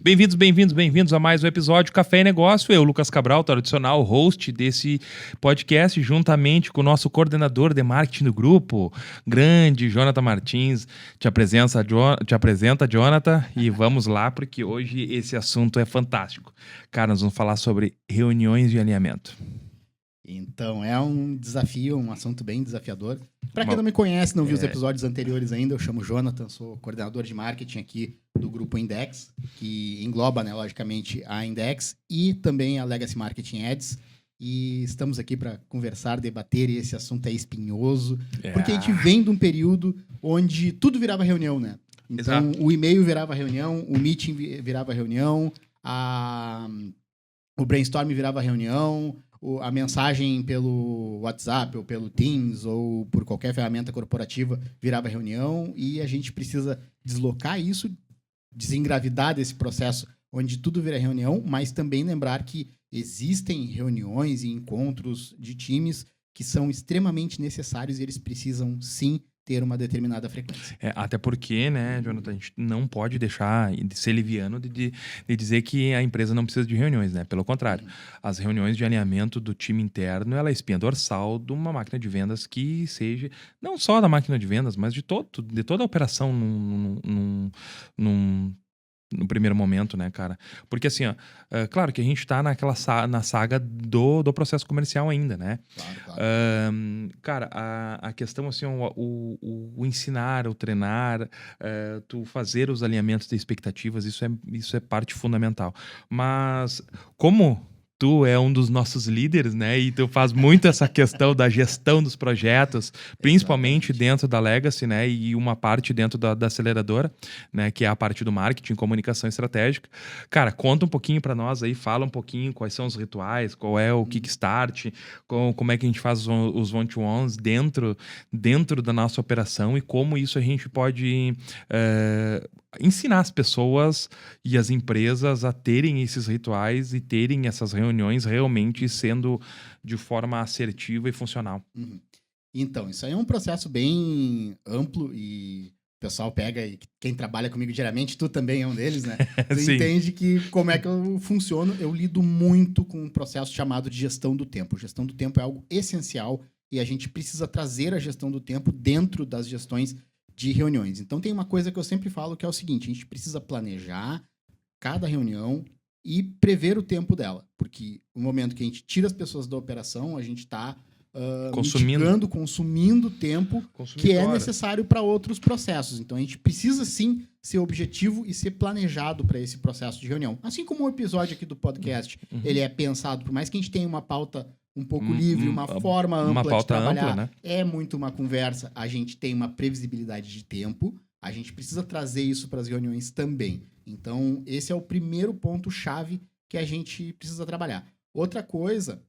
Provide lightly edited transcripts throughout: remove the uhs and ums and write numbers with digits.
Bem-vindos a mais um episódio Café e Negócio. Eu, Lucas Cabral, tradicional host desse podcast, juntamente com o nosso coordenador de marketing do grupo, grande Jonathan Martins. Te apresenta, Jonathan, e vamos lá, porque hoje esse assunto é fantástico. Cara, nós vamos falar sobre reuniões de alinhamento. Então, é um desafio, um assunto bem desafiador. Para quem não me conhece, não viu os episódios anteriores ainda, eu chamo Jonathan, sou coordenador de marketing aqui do grupo Index, que engloba, né, logicamente, a Index e também a Legacy Marketing Ads. E estamos aqui para conversar, debater, e esse assunto é espinhoso, porque a gente vem de um período onde tudo virava reunião, né? Então, o e-mail virava reunião, o meeting virava reunião, o brainstorm virava reunião, a mensagem pelo WhatsApp ou pelo Teams ou por qualquer ferramenta corporativa virava reunião, e a gente precisa deslocar isso, desengravidar desse processo onde tudo vira reunião, mas também lembrar que existem reuniões e encontros de times que são extremamente necessários e eles precisam, sim, ter uma determinada frequência. Até porque, né, Jonathan, a gente não pode deixar de ser leviano de dizer que a empresa não precisa de reuniões, né? Pelo contrário, as reuniões de alinhamento do time interno, ela é a espinha dorsal de uma máquina de vendas que seja, não só da máquina de vendas, mas de toda a operação no primeiro momento, né, cara? Porque assim, ó, claro que a gente tá na saga do processo comercial ainda, né? Claro. Cara, a questão, assim, o ensinar, o treinar, tu fazer os alinhamentos de expectativas, isso é parte fundamental. Mas como tu é um dos nossos líderes, né? E tu faz muito essa questão da gestão dos projetos, principalmente dentro da Legacy, né? E uma parte dentro da aceleradora, né? Que é a parte do marketing, comunicação estratégica. Cara, conta um pouquinho para nós aí, fala um pouquinho quais são os rituais, qual é o Kickstart, como é que a gente faz os one-to-ones dentro da nossa operação e como isso a gente pode ensinar as pessoas e as empresas a terem esses rituais e terem essas reuniões realmente sendo de forma assertiva e funcional. Então, isso aí é um processo bem amplo e o pessoal pega, e quem trabalha comigo diariamente, tu também é um deles, né? Tu entende que como é que eu funciono. Eu lido muito com um processo chamado de gestão do tempo. Gestão do tempo é algo essencial e a gente precisa trazer a gestão do tempo dentro das gestões de reuniões. Então, tem uma coisa que eu sempre falo que é o seguinte: a gente precisa planejar cada reunião e prever o tempo dela. Porque no momento que a gente tira as pessoas da operação, a gente está consumindo tempo que é necessário para outros processos. Então, a gente precisa, sim, ser objetivo e ser planejado para esse processo de reunião. Assim como o episódio aqui do podcast, ele é pensado, por mais que a gente tenha uma pauta um pouco livre, uma forma ampla de trabalhar, ampla, né? É muito uma conversa, a gente tem uma previsibilidade de tempo, a gente precisa trazer isso para as reuniões também. Então, esse é o primeiro ponto-chave que a gente precisa trabalhar. Outra coisa,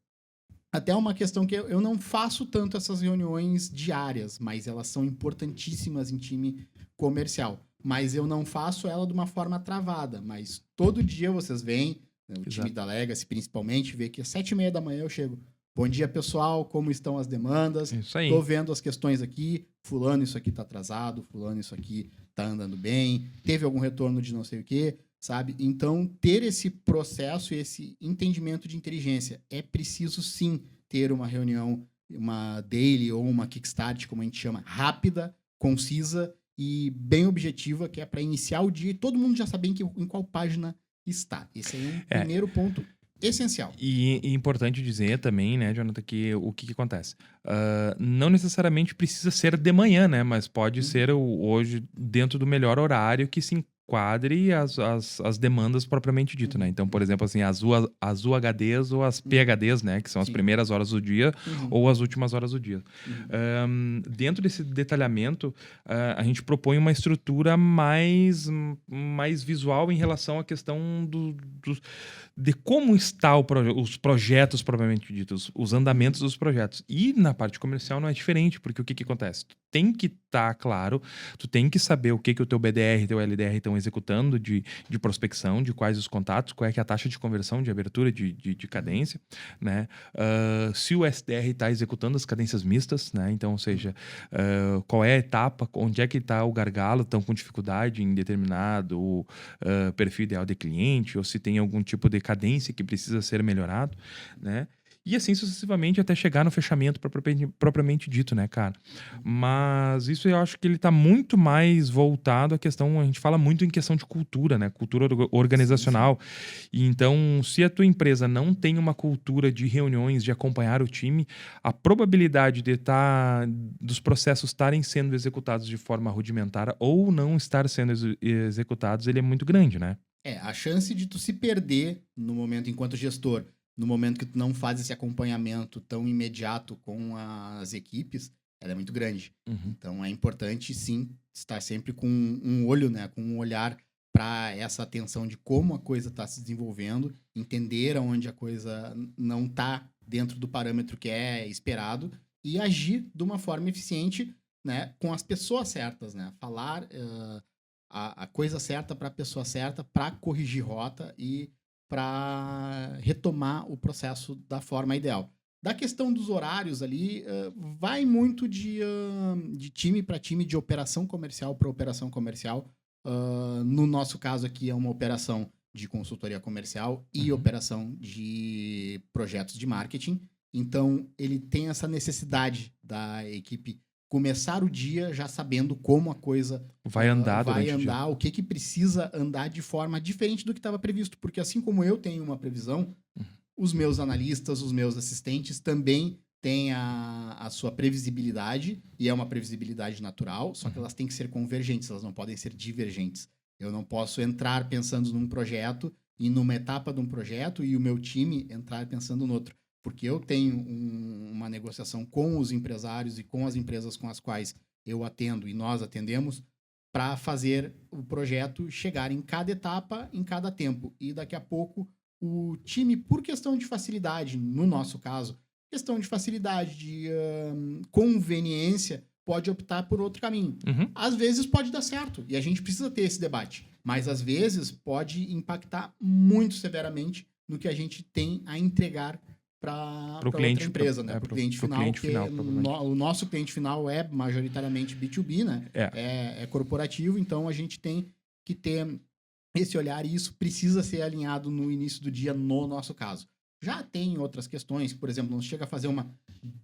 até uma questão que eu não faço tanto essas reuniões diárias, mas elas são importantíssimas em time comercial. Mas eu não faço ela de uma forma travada, mas todo dia vocês veem, né, o time da Legacy principalmente, vê que às 7h30 da manhã eu chego. Bom dia, pessoal, como estão as demandas? Isso aí. Tô vendo as questões aqui, fulano isso aqui tá atrasado, fulano isso aqui tá andando bem, teve algum retorno de não sei o quê, sabe? Então, ter esse processo e esse entendimento de inteligência, é preciso sim ter uma reunião, uma daily ou uma kickstart, como a gente chama, rápida, concisa e bem objetiva, que é para iniciar o dia e todo mundo já saber em qual página está. Esse é um primeiro ponto essencial. E importante dizer também, né, Jonathan, que o que acontece? Não necessariamente precisa ser de manhã, né? Mas pode ser hoje dentro do melhor horário que se enquadre as demandas propriamente dito, né? Então, por exemplo, assim, as UHDs ou as PHDs, né? Que são as primeiras horas do dia ou as últimas horas do dia. Dentro desse detalhamento, a gente propõe uma estrutura mais visual em relação à questão de como está os projetos propriamente ditos, os andamentos dos projetos. E na parte comercial não é diferente, porque o que acontece? tem que estar claro, tu tem que saber o que o teu BDR e teu LDR estão executando de prospecção, de quais os contatos, qual é que é a taxa de conversão, de abertura, de cadência, né? Se o SDR está executando as cadências mistas, né? Então, ou seja, qual é a etapa, onde é que está o gargalo, estão com dificuldade em determinado perfil ideal de cliente, ou se tem algum tipo de cadência que precisa ser melhorado, né? E assim sucessivamente até chegar no fechamento propriamente dito, né, cara? Mas isso eu acho que ele tá muito mais voltado à questão, a gente fala muito em questão de cultura, né? Cultura organizacional. Sim. E então, se a tua empresa não tem uma cultura de reuniões, de acompanhar o time, a probabilidade dos processos estarem sendo executados de forma rudimentar ou não estar sendo executados, ele é muito grande, né? A chance de tu se perder no momento, enquanto gestor, no momento que tu não faz esse acompanhamento tão imediato com as equipes, ela é muito grande. Uhum. Então é importante, sim, estar sempre com um olho, né, com um olhar para essa atenção de como a coisa está se desenvolvendo, entender onde a coisa não está dentro do parâmetro que é esperado e agir de uma forma eficiente, né, com as pessoas certas, né, falar a coisa certa para a pessoa certa para corrigir rota e para retomar o processo da forma ideal. Da questão dos horários ali, vai muito de time para time, de operação comercial para operação comercial. No nosso caso aqui é uma operação de consultoria comercial e operação de projetos de marketing. Então, ele tem essa necessidade da equipe começar o dia já sabendo como a coisa vai andar, o que precisa andar de forma diferente do que estava previsto. Porque assim como eu tenho uma previsão, os meus analistas, os meus assistentes também têm a sua previsibilidade, e é uma previsibilidade natural, só que elas têm que ser convergentes, elas não podem ser divergentes. Eu não posso entrar pensando num projeto e numa etapa de um projeto e o meu time entrar pensando no outro. Porque eu tenho uma negociação com os empresários e com as empresas com as quais eu atendo e nós atendemos para fazer o projeto chegar em cada etapa, em cada tempo. E daqui a pouco o time, por questão de facilidade, no nosso caso, questão de facilidade, de conveniência, pode optar por outro caminho. Às vezes pode dar certo e a gente precisa ter esse debate. Mas às vezes pode impactar muito severamente no que a gente tem a entregar para outra empresa, né? Para o cliente final, o nosso cliente final é majoritariamente B2B, né? É corporativo, então a gente tem que ter esse olhar e isso precisa ser alinhado no início do dia, no nosso caso. Já tem outras questões, por exemplo, não chega a fazer uma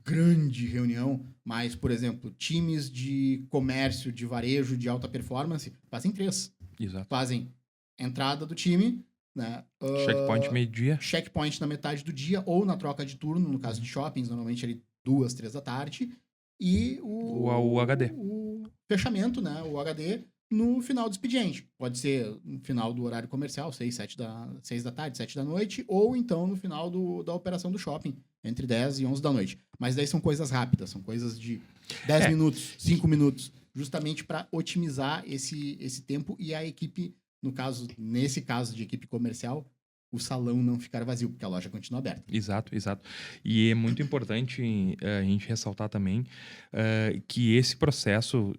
grande reunião, mas, por exemplo, times de comércio, de varejo, de alta performance, fazem 3. Exato. Fazem entrada do time, né? Checkpoint meio-dia. Checkpoint na metade do dia ou na troca de turno, no caso de shoppings, normalmente ali 2, 3 da tarde. E o HD. O fechamento, né? O HD no final do expediente. Pode ser no final do horário comercial, 6 da tarde, 7 da noite, ou então no final da operação do shopping, entre 10 e 11 da noite. Mas daí são coisas rápidas, são coisas de 10 minutos, 5 minutos, justamente para otimizar esse tempo e a equipe, nesse caso de equipe comercial, o salão não ficar vazio, porque a loja continua aberta. Exato. E é muito importante a gente ressaltar também que esse processo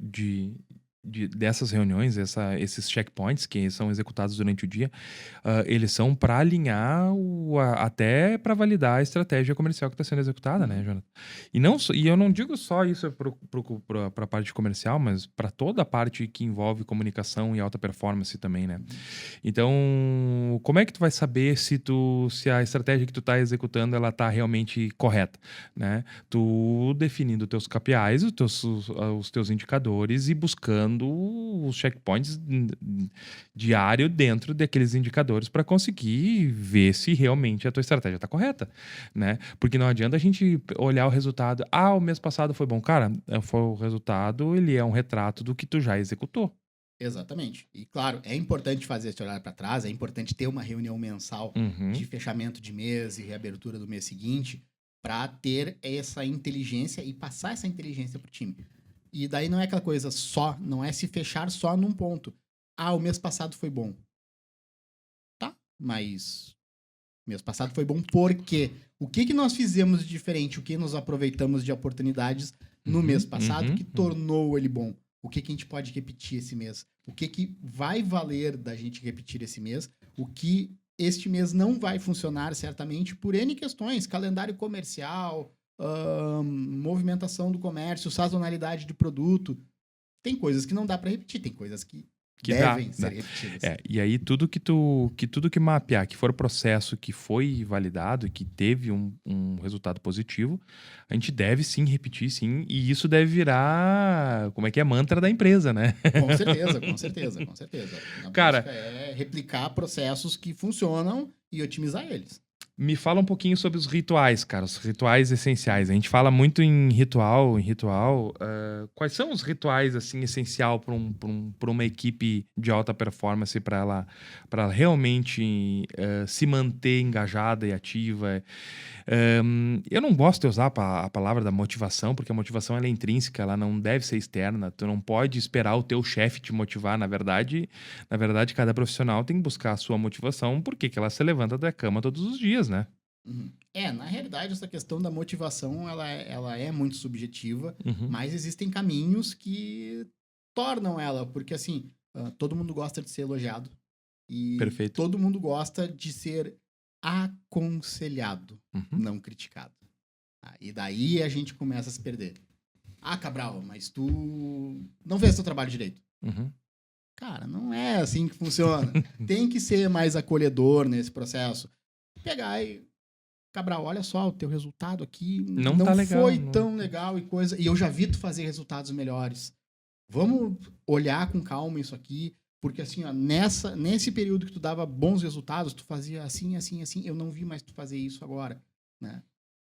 dessas reuniões, esses checkpoints que são executados durante o dia, eles são para alinhar até para validar a estratégia comercial que está sendo executada, né, Jonathan? E eu não digo só isso para a parte comercial, mas para toda a parte que envolve comunicação e alta performance também, né? Então, como é que tu vai saber se a estratégia que tu está executando ela está realmente correta, né? Tu definindo teus KPIs, os teus indicadores e buscando os checkpoints diário dentro daqueles indicadores para conseguir ver se realmente a tua estratégia está correta, né? Porque não adianta a gente olhar o resultado. O mês passado foi bom. Cara, o resultado, ele é um retrato do que tu já executou. Exatamente. E, claro, é importante fazer esse olhar para trás, é importante ter uma reunião mensal de fechamento de mês e reabertura do mês seguinte para ter essa inteligência e passar essa inteligência para o time. E daí não é aquela coisa não é se fechar só num ponto. O mês passado foi bom. Tá, mas mês passado foi bom porque o que nós fizemos de diferente, o que nós aproveitamos de oportunidades no mês passado que tornou ele bom? O que a gente pode repetir esse mês? O que vai valer da gente repetir esse mês? O que este mês não vai funcionar certamente por N questões, calendário comercial, movimentação do comércio, sazonalidade de produto. Tem coisas que não dá para repetir, tem coisas que devem ser repetidas. E aí tudo que mapear, que for processo que foi validado e que teve um resultado positivo, a gente deve sim repetir, sim, e isso deve virar, mantra da empresa, né? Com certeza. A Cara, prática é replicar processos que funcionam e otimizar eles. Me fala um pouquinho sobre os rituais, cara, os rituais essenciais. A gente fala muito em ritual. Quais são os rituais, assim, essencial para uma equipe de alta performance, para ela realmente se manter engajada e ativa? Eu não gosto de usar a palavra da motivação, porque a motivação ela é intrínseca, ela não deve ser externa. Tu não pode esperar o teu chefe te motivar. Na verdade, cada profissional tem que buscar a sua motivação, porque ela se levanta da cama todos os dias, né? Na realidade, essa questão da motivação, ela é muito subjetiva, Uhum. mas existem caminhos que tornam ela, porque assim, todo mundo gosta de ser elogiado e Perfeito. todo mundo gosta de ser aconselhado, não criticado. E daí a gente começa a se perder. Cabral, mas tu não fez seu trabalho direito. Cara, não é assim que funciona. Tem que ser mais acolhedor nesse processo. Pegar e... Cabral, olha só, o teu resultado aqui não tá legal, foi tão legal e coisa. E eu já vi tu fazer resultados melhores. Vamos olhar com calma isso aqui, porque assim, ó, nesse período que tu dava bons resultados, tu fazia assim, assim, assim. Eu não vi mais tu fazer isso agora, né?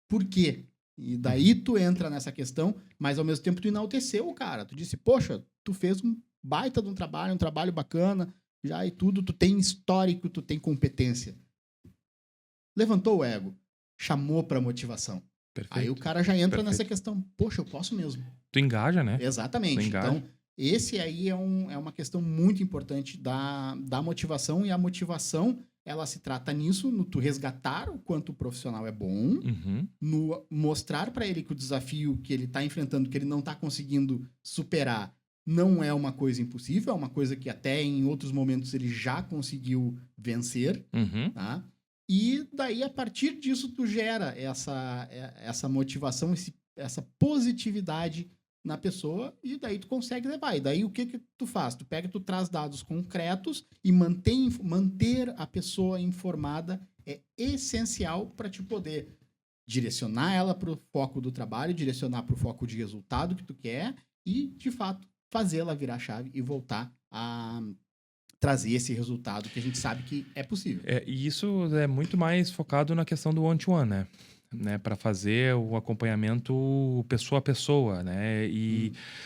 Por quê? E daí tu entra nessa questão, mas ao mesmo tempo tu enalteceu o cara. Tu disse, poxa, tu fez um baita de um trabalho bacana, já e tudo, tu tem histórico, tu tem competência. Levantou o ego. Chamou pra motivação. Perfeito. Aí o cara já entra nessa questão. Poxa, eu posso mesmo. Tu engaja, né? Exatamente. Então, esse aí é uma questão muito importante da motivação. E a motivação, ela se trata nisso, no tu resgatar o quanto o profissional é bom, no mostrar pra ele que o desafio que ele tá enfrentando, que ele não tá conseguindo superar, não é uma coisa impossível, é uma coisa que até em outros momentos ele já conseguiu vencer, tá? E daí, a partir disso, tu gera essa motivação, essa positividade na pessoa, e daí tu consegue levar. E daí, o que tu faz? Tu traz dados concretos e manter a pessoa informada é essencial para te poder direcionar ela para o foco do trabalho, direcionar para o foco de resultado que tu quer e, de fato, fazê-la virar a chave e voltar a trazer esse resultado que a gente sabe que é possível. E isso é muito mais focado na questão do one-to-one, né? Para fazer o acompanhamento pessoa a pessoa, né?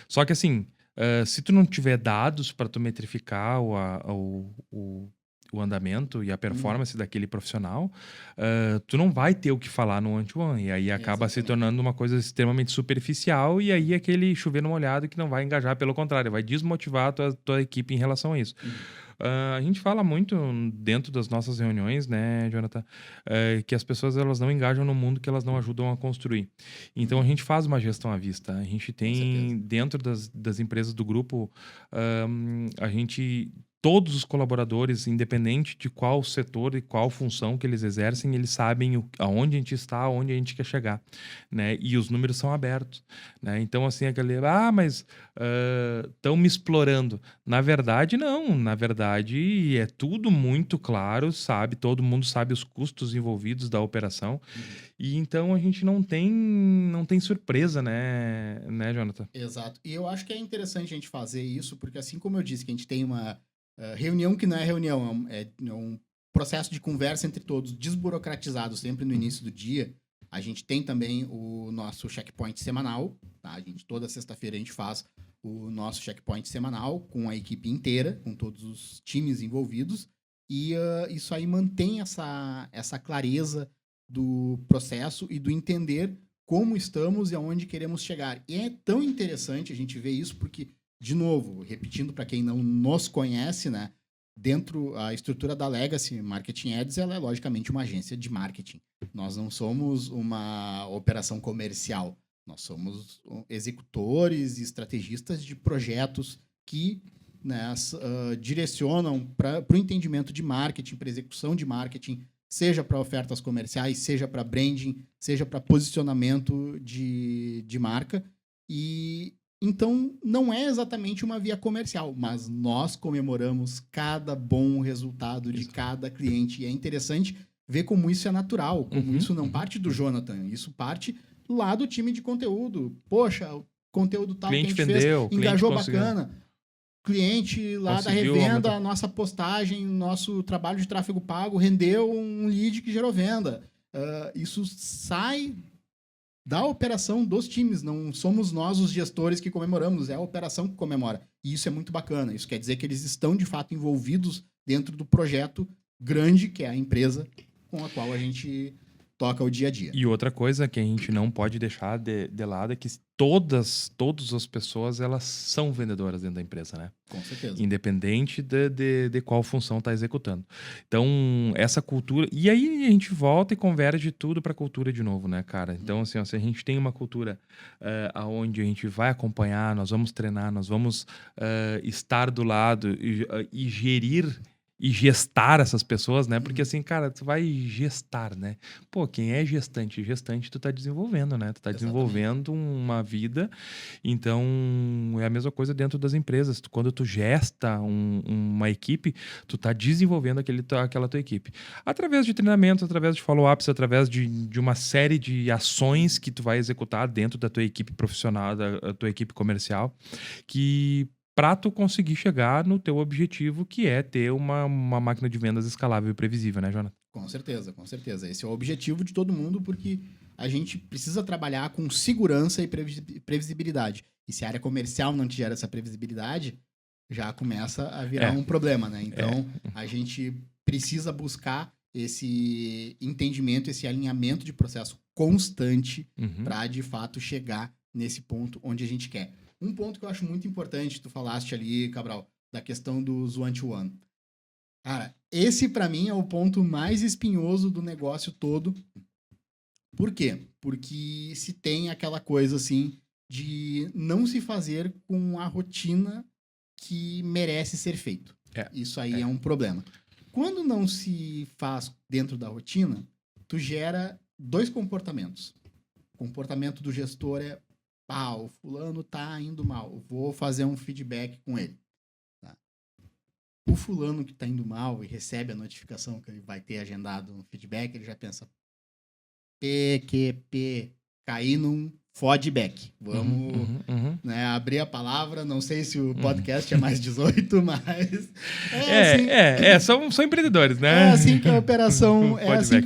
Só que assim, se tu não tiver dados para tu metrificar o andamento e a performance daquele profissional, tu não vai ter o que falar no one-to-one. E aí acaba se tornando uma coisa extremamente superficial, e aí aquele chover no molhado que não vai engajar, pelo contrário, vai desmotivar a tua equipe em relação a isso. A gente fala muito dentro das nossas reuniões, né, Jonathan, que as pessoas elas não engajam no mundo que elas não ajudam a construir. Então a gente faz uma gestão à vista. A gente tem dentro das empresas do grupo, todos os colaboradores, independente de qual setor e qual função que eles exercem, eles sabem aonde a gente está, aonde a gente quer chegar, né? E os números são abertos, né? Então, assim, a galera, mas estão me explorando. Na verdade, não. Na verdade, é tudo muito claro, sabe? Todo mundo sabe os custos envolvidos da operação. E então a gente não tem surpresa, né, Jonathan? Exato. E eu acho que é interessante a gente fazer isso, porque assim como eu disse que a gente tem uma reunião que não é reunião, é um processo de conversa entre todos, desburocratizado sempre no início do dia. A gente tem também o nosso checkpoint semanal, tá? Toda sexta-feira a gente faz o nosso checkpoint semanal com a equipe inteira, com todos os times envolvidos, e isso aí mantém essa clareza do processo e do entender como estamos e aonde queremos chegar. E é tão interessante a gente ver isso, porque de novo, repetindo para quem não nos conhece, né? Dentro a estrutura da Legacy Marketing Ads, ela é logicamente uma agência de marketing. Nós não somos uma operação comercial. Nós somos executores e estrategistas de projetos que, né, direcionam para o entendimento de marketing, para execução de marketing, seja para ofertas comerciais, seja para branding, seja para posicionamento de marca. E então não é exatamente uma via comercial, mas nós comemoramos cada bom resultado de cada cliente. E é interessante ver como isso é natural, como isso não parte do Jonathan, isso parte lá do time de conteúdo. Poxa, o conteúdo tal cliente que a gente vendeu, fez, engajou conseguiu. Bacana. Cliente lá da revenda, a nossa postagem, nosso trabalho de tráfego pago rendeu um lead que gerou venda. Isso sai da operação dos times, não somos nós os gestores que comemoramos, é a operação que comemora. E isso é muito bacana, isso quer dizer que eles estão de fato envolvidos dentro do projeto grande, que é a empresa com a qual a gente toca o dia a dia. E outra coisa que a gente não pode deixar de lado é que todas as pessoas, elas são vendedoras dentro da empresa, né? Com certeza. Independente de qual função está executando. Então, essa cultura... E aí a gente volta e converge tudo para a cultura de novo, né, cara? Então, assim, ó, se a gente tem uma cultura onde a gente vai acompanhar, nós vamos treinar, nós vamos estar do lado e gerir e gestar essas pessoas, né? Porque assim, cara, tu vai gestar, né? Pô, quem é gestante? Gestante tu tá desenvolvendo, né? Tu tá desenvolvendo uma vida. Então, é a mesma coisa dentro das empresas. Quando tu gesta uma equipe, tu tá desenvolvendo aquela tua equipe. Através de treinamentos, através de follow-ups, através de uma série de ações que tu vai executar dentro da tua equipe profissional, da tua equipe comercial, que para tu conseguir chegar no teu objetivo, que é ter uma máquina de vendas escalável e previsível, né, Jonathan? Com certeza, com certeza. Esse é o objetivo de todo mundo, porque a gente precisa trabalhar com segurança e previsibilidade. E se a área comercial não te gera essa previsibilidade, já começa a virar um problema, né? Então, a gente precisa buscar esse entendimento, esse alinhamento de processo constante para, de fato, chegar nesse ponto onde a gente quer. Um ponto que eu acho muito importante, tu falaste ali, Cabral, da questão dos one-to-one. Cara, esse pra mim é o ponto mais espinhoso do negócio todo. Por quê? Porque se tem aquela coisa assim de não se fazer com a rotina que merece ser feito. Isso aí é um problema. Quando não se faz dentro da rotina, tu gera dois comportamentos. O comportamento do gestor é o fulano tá indo mal, vou fazer um feedback com ele. Tá? O fulano que tá indo mal e recebe a notificação que ele vai ter agendado um feedback, ele já pensa, PQP, cair num feedback. Vamos né, abrir a palavra, não sei se o podcast é mais 18, mas... São empreendedores, né? É assim que a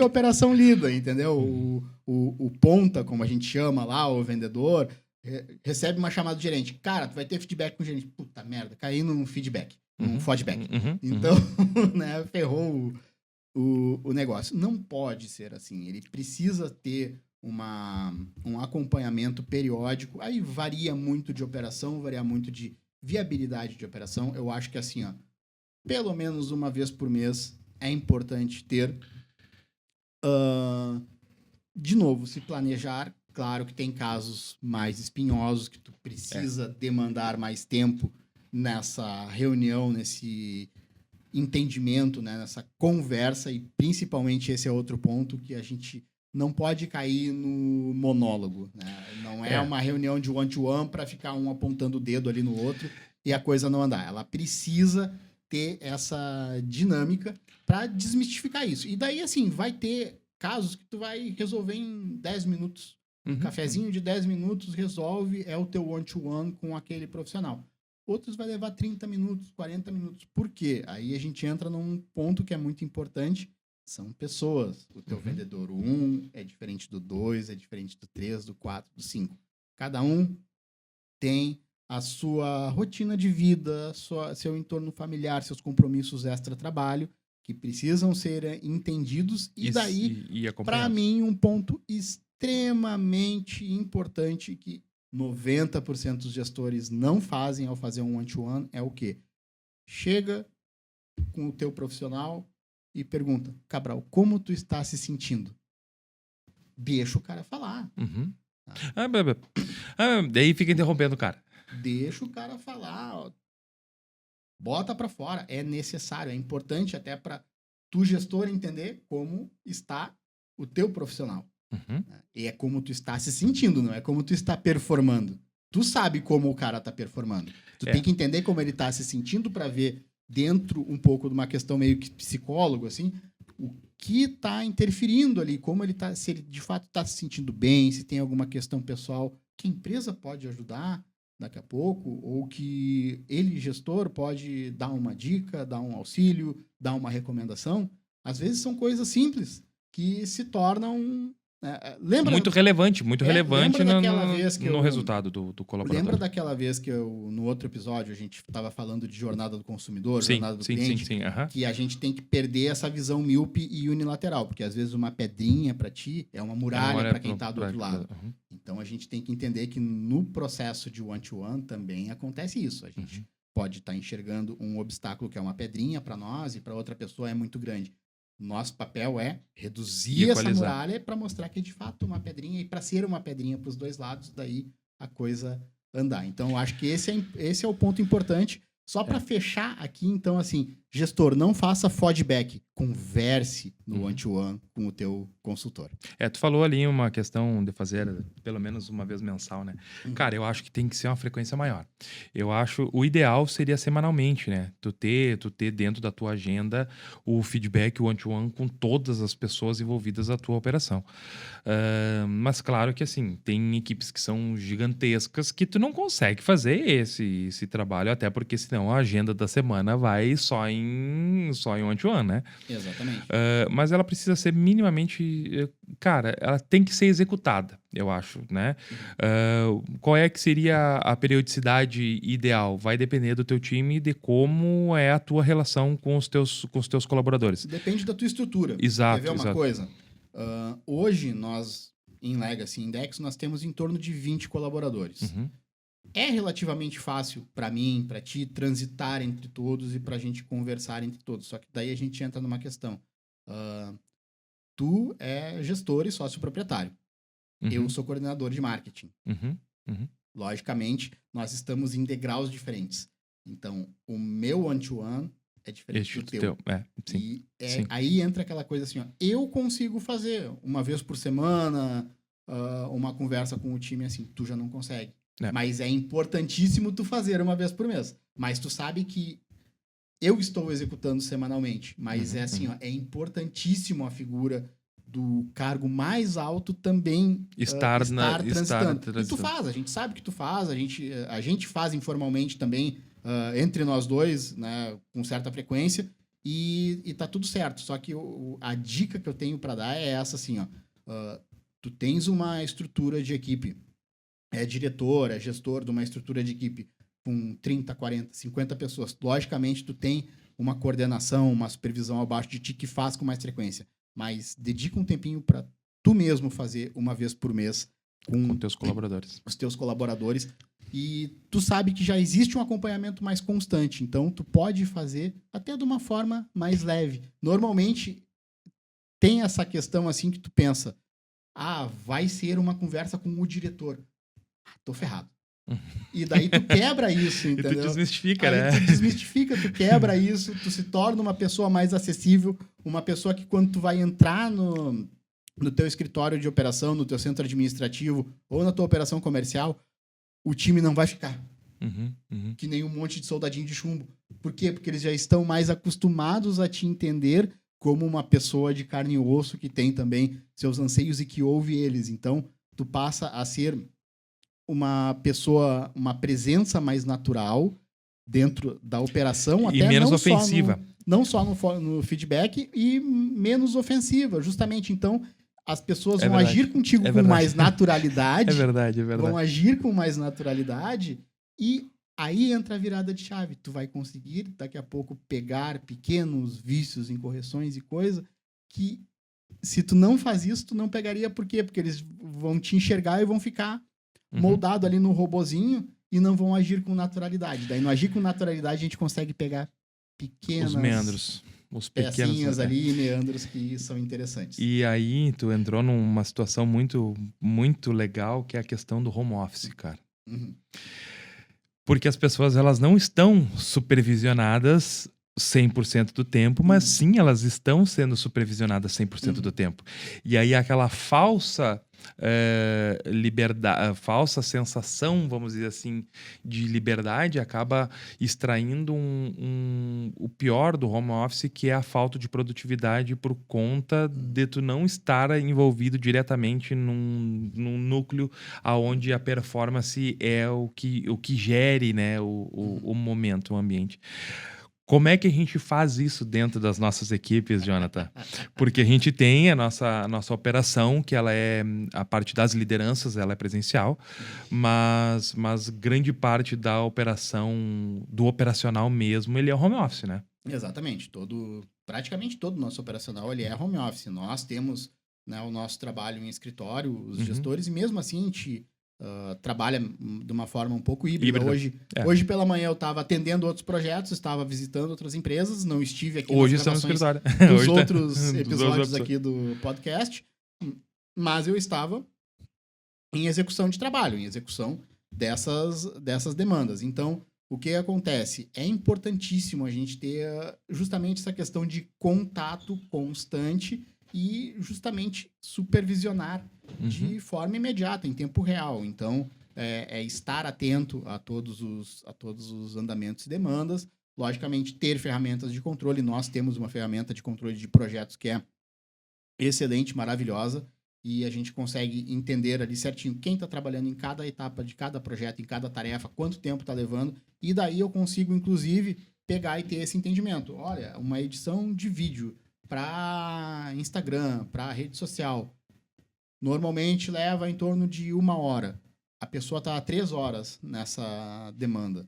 operação lida, entendeu? O ponta, como a gente chama lá, o vendedor... recebe uma chamada do gerente. Cara, tu vai ter feedback com o gerente. Puta merda, caí num feedback. Num feedback. Então, né, ferrou o negócio. Não pode ser assim. Ele precisa ter um acompanhamento periódico. Aí varia muito de operação, varia muito de viabilidade de operação. Eu acho que assim, ó, pelo menos uma vez por mês é importante ter de novo, se planejar. Claro que tem casos mais espinhosos que tu precisa demandar mais tempo nessa reunião, nesse entendimento, né, nessa conversa, e principalmente esse é outro ponto que a gente não pode cair no monólogo, né? Não é uma reunião de one-to-one para ficar um apontando o dedo ali no outro e a coisa não andar. Ela precisa ter essa dinâmica para desmistificar isso. E daí, assim, vai ter casos que tu vai resolver em 10 minutos. Um cafezinho de 10 minutos resolve, é o teu one-to-one com aquele profissional. Outros vai levar 30 minutos, 40 minutos. Por quê? Aí a gente entra num ponto que é muito importante. São pessoas. O teu vendedor 1 é diferente do 2, é diferente do 3, do 4, do 5. Cada um tem a sua rotina de vida, seu entorno familiar, seus compromissos extra-trabalho, que precisam ser entendidos. E daí, para mim, um ponto extremamente importante que 90% dos gestores não fazem ao fazer um one-to-one é o quê? Chega com o teu profissional e pergunta, Cabral, como tu está se sentindo? Deixa o cara falar. Daí fica interrompendo o cara. Deixa o cara falar, ó. Bota pra fora. É necessário, é importante até pra tu, gestor, entender como está o teu profissional. Uhum. E é como tu está se sentindo, não é como tu está performando. Tu sabe como o cara tá performando. Tu tem que entender como ele tá se sentindo pra ver dentro um pouco de uma questão meio que psicólogo, assim, o que tá interferindo ali, como ele tá, se ele de fato tá se sentindo bem, se tem alguma questão pessoal que a empresa pode ajudar daqui a pouco, ou que ele, gestor, pode dar uma dica, dar um auxílio, dar uma recomendação. Às vezes são coisas simples que se tornam... lembra? Muito relevante no resultado do colaborador. Lembra daquela vez que no outro episódio, a gente estava falando de jornada do consumidor, jornada do cliente, que a gente tem que perder essa visão míope e unilateral, porque às vezes uma pedrinha para ti é uma muralha para quem está do outro lado. Uhum. Então a gente tem que entender que no processo de one-to-one também acontece isso. A gente pode estar enxergando um obstáculo que é uma pedrinha para nós e para outra pessoa é muito grande. Nosso papel é reduzir essa muralha para mostrar que é de fato uma pedrinha e para ser uma pedrinha para os dois lados, daí a coisa andar. Então, eu acho que esse é o ponto importante. Só para fechar aqui, então, assim, gestor, não faça feedback, converse no one-to-one com o teu consultor. Tu falou ali uma questão de fazer pelo menos uma vez mensal, né? Cara, eu acho que tem que ser uma frequência maior. Eu acho, o ideal seria semanalmente, né? Tu ter dentro da tua agenda o feedback, o one-to-one com todas as pessoas envolvidas na tua operação. Mas claro que, assim, tem equipes que são gigantescas que tu não consegue fazer esse trabalho, até porque senão a agenda da semana vai só em one-to-one, né? Exatamente. Mas ela precisa ser minimamente... Cara, ela tem que ser executada, eu acho, né? Qual é que seria a periodicidade ideal? Vai depender do teu time e de como é a tua relação com os teus colaboradores. Depende da tua estrutura. Exato. Quer ver uma coisa? Hoje, nós, em Legacy Index, nós temos em torno de 20 colaboradores. Uhum. É relativamente fácil para mim, para ti, transitar entre todos e para a gente conversar entre todos. Só que daí a gente entra numa questão. Tu é gestor e sócio proprietário. Uhum. Eu sou coordenador de marketing. Uhum. Logicamente, nós estamos em degraus diferentes. Então, o meu one-to-one é diferente do teu. Sim. E aí entra aquela coisa assim, ó, eu consigo fazer uma vez por semana uma conversa com o time assim, tu já não consegue. Mas é importantíssimo tu fazer uma vez por mês. Mas tu sabe que eu estou executando semanalmente. Mas é assim, ó, é importantíssimo a figura do cargo mais alto também estar transitando. E tu faz, a gente sabe que tu faz, a gente faz informalmente também entre nós dois, né, com certa frequência, e tá tudo certo. Só que a dica que eu tenho para dar é essa assim, ó, tu tens uma estrutura de equipe, é diretor, é gestor de uma estrutura de equipe com 30, 40, 50 pessoas. Logicamente, tu tem uma coordenação, uma supervisão abaixo de ti que faz com mais frequência. Mas dedica um tempinho para tu mesmo fazer uma vez por mês com teus colaboradores. Os teus colaboradores. E tu sabe que já existe um acompanhamento mais constante. Então, tu pode fazer até de uma forma mais leve. Normalmente, tem essa questão assim que tu pensa, vai ser uma conversa com o diretor. Tô ferrado. E daí tu quebra isso, entendeu? E tu desmistifica, aí né? Tu desmistifica, tu quebra isso, tu se torna uma pessoa mais acessível, uma pessoa que quando tu vai entrar no teu escritório de operação, no teu centro administrativo ou na tua operação comercial, o time não vai ficar que nem um monte de soldadinho de chumbo. Por quê? Porque eles já estão mais acostumados a te entender como uma pessoa de carne e osso que tem também seus anseios e que ouve eles. Então, tu passa a ser uma pessoa, uma presença mais natural dentro da operação, e até menos não ofensiva. Não só no feedback, e menos ofensiva, justamente. Então, as pessoas vão agir contigo com mais naturalidade. É verdade. Vão agir com mais naturalidade e aí entra a virada de chave. Tu vai conseguir, daqui a pouco, pegar pequenos vícios, incorreções e coisa que, se tu não faz isso, tu não pegaria. Por quê? Porque eles vão te enxergar e vão ficar moldado ali no robozinho e não vão agir com naturalidade. Daí, no agir com naturalidade, a gente consegue pegar pequenos... Os meandros. os pecinhas ali, meandros que são interessantes. E aí tu entrou numa situação muito, muito legal, que é a questão do home office, cara. Uhum. Porque as pessoas, elas não estão supervisionadas 100% do tempo, mas sim, elas estão sendo supervisionadas 100% do tempo. E aí aquela falsa liberdade, falsa sensação, vamos dizer assim, de liberdade acaba extraindo o pior do home office, que é a falta de produtividade por conta de tu não estar envolvido diretamente num núcleo aonde a performance é o que gere, né, o momento, o ambiente. Como é que a gente faz isso dentro das nossas equipes, Jonathan? Porque a gente tem a nossa operação, que ela é a parte das lideranças, ela é presencial, mas grande parte da operação, do operacional mesmo, ele é home office, né? Exatamente. Praticamente todo o nosso operacional ele é home office. Nós temos, né, o nosso trabalho em escritório, os gestores, e mesmo assim a gente trabalha de uma forma um pouco híbrida. Hoje pela manhã eu estava atendendo outros projetos, estava visitando outras empresas, não estive aqui hoje nas gravações dos outros episódios aqui do podcast, mas eu estava em execução de trabalho, em execução dessas demandas. Então, o que acontece? É importantíssimo a gente ter justamente essa questão de contato constante e justamente supervisionar de forma imediata, em tempo real. Então, é estar atento a todos os andamentos e demandas. Logicamente, ter ferramentas de controle. Nós temos uma ferramenta de controle de projetos que é excelente, maravilhosa, e a gente consegue entender ali certinho quem está trabalhando em cada etapa de cada projeto, em cada tarefa, quanto tempo está levando, e daí eu consigo, inclusive, pegar e ter esse entendimento. Olha, uma edição de vídeo para Instagram, para rede social, normalmente leva em torno de 1 hora. A pessoa está há 3 horas nessa demanda.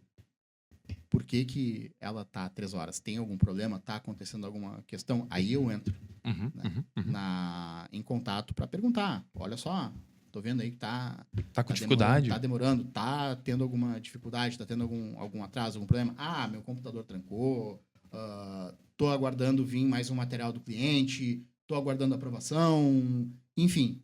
Por que ela está há 3 horas? Tem algum problema? Está acontecendo alguma questão? Aí eu entro em contato para perguntar. Olha só, tô vendo aí que tá com dificuldade. Tá demorando, tá tendo alguma dificuldade, tá tendo algum atraso, algum problema. Ah, meu computador trancou, tô aguardando vir mais um material do cliente, tô aguardando aprovação, enfim,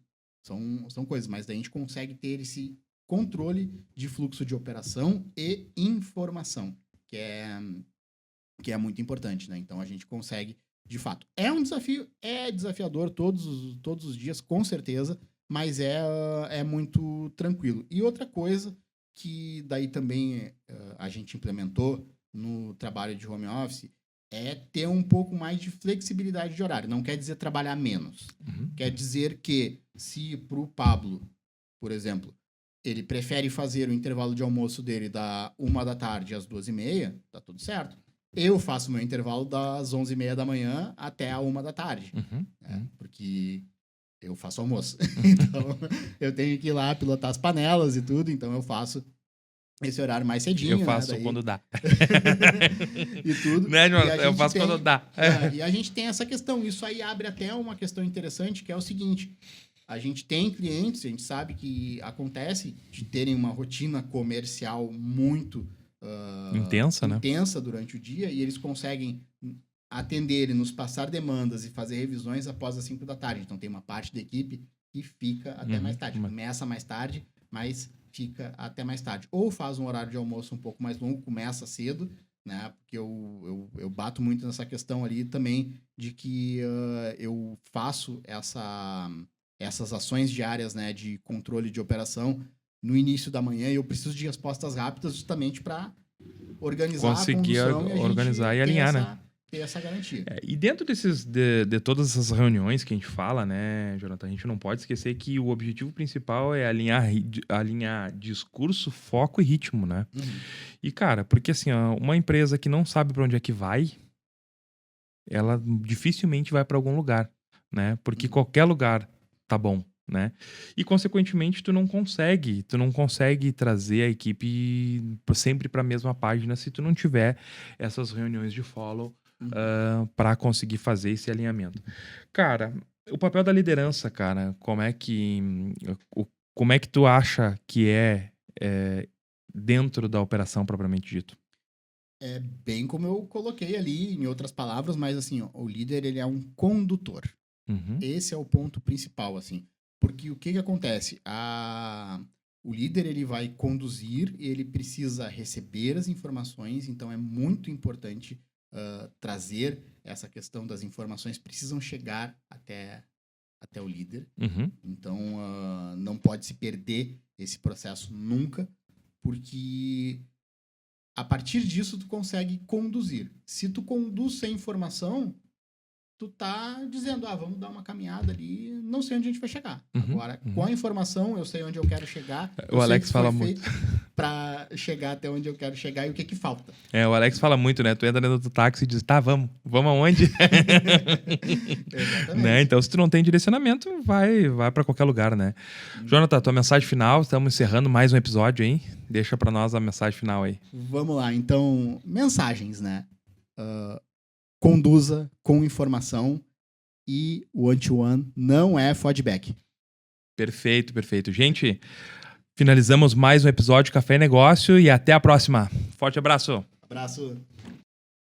são coisas, mas daí a gente consegue ter esse controle de fluxo de operação e informação, que é muito importante, né? Então a gente consegue, de fato. É um desafio, é desafiador todos os dias, com certeza, mas é muito tranquilo. E outra coisa que daí também a gente implementou no trabalho de home office é ter um pouco mais de flexibilidade de horário. Não quer dizer trabalhar menos. Quer dizer que se para o Pablo, por exemplo, ele prefere fazer o intervalo de almoço dele da 1 da tarde às 2h30, tá tudo certo. Eu faço meu intervalo das 11h30 da manhã até a 1 da tarde. Porque eu faço almoço. Então, eu tenho que ir lá pilotar as panelas e tudo, então eu faço esse horário mais cedinho. Eu faço, né, quando dá. E tudo. Né, Jonathan? Eu faço quando dá. E a gente tem essa questão. Isso aí abre até uma questão interessante, que é o seguinte. A gente tem clientes, a gente sabe que acontece de terem uma rotina comercial muito intensa, né? Intensa durante o dia, e eles conseguem atender e nos passar demandas e fazer revisões após as 5 da tarde. Então tem uma parte da equipe que fica até mais tarde. Começa mais tarde, mas fica até mais tarde. Ou faz um horário de almoço um pouco mais longo, começa cedo, né? Porque eu bato muito nessa questão ali também de que eu faço essas ações diárias, né, de controle de operação no início da manhã, e eu preciso de respostas rápidas justamente para organizar conseguir a condução organizar e alinhar, né? Ter essa garantia. E dentro de todas essas reuniões que a gente fala, né, Jonathan, a gente não pode esquecer que o objetivo principal é alinhar discurso, foco e ritmo, né? E, cara, porque assim, uma empresa que não sabe para onde é que vai, ela dificilmente vai para algum lugar, né? Porque qualquer lugar tá bom, né? E, consequentemente, tu não consegue trazer a equipe sempre para a mesma página se tu não tiver essas reuniões de follow para conseguir fazer esse alinhamento. Cara, o papel da liderança, cara, como é que tu acha que é dentro da operação propriamente dito? É bem como eu coloquei ali, em outras palavras, mas assim, ó, o líder, ele é um condutor. Uhum. Esse é o ponto principal, assim. Porque o que acontece? O líder, ele vai conduzir e ele precisa receber as informações, então é muito importante trazer essa questão das informações, precisam chegar até o líder. Uhum. Então, não pode se perder esse processo nunca, porque a partir disso tu consegue conduzir. Se tu conduz sem informação, tu tá dizendo, vamos dar uma caminhada ali, não sei onde a gente vai chegar. Agora, com a informação, eu sei onde eu quero chegar. O Alex fala muito para chegar até onde eu quero chegar e o que falta. O Alex fala muito, né? Tu entra dentro do táxi e diz, tá, vamos aonde? Exatamente. Né? Então, se tu não tem direcionamento, vai para qualquer lugar, né? Jonathan, tua mensagem final, estamos encerrando mais um episódio, hein? Deixa para nós a mensagem final aí. Vamos lá, então, mensagens, né? Conduza com informação e o one-to-one não é feedback. Perfeito. Gente, finalizamos mais um episódio de Café e Negócio e até a próxima. Forte abraço. Abraço.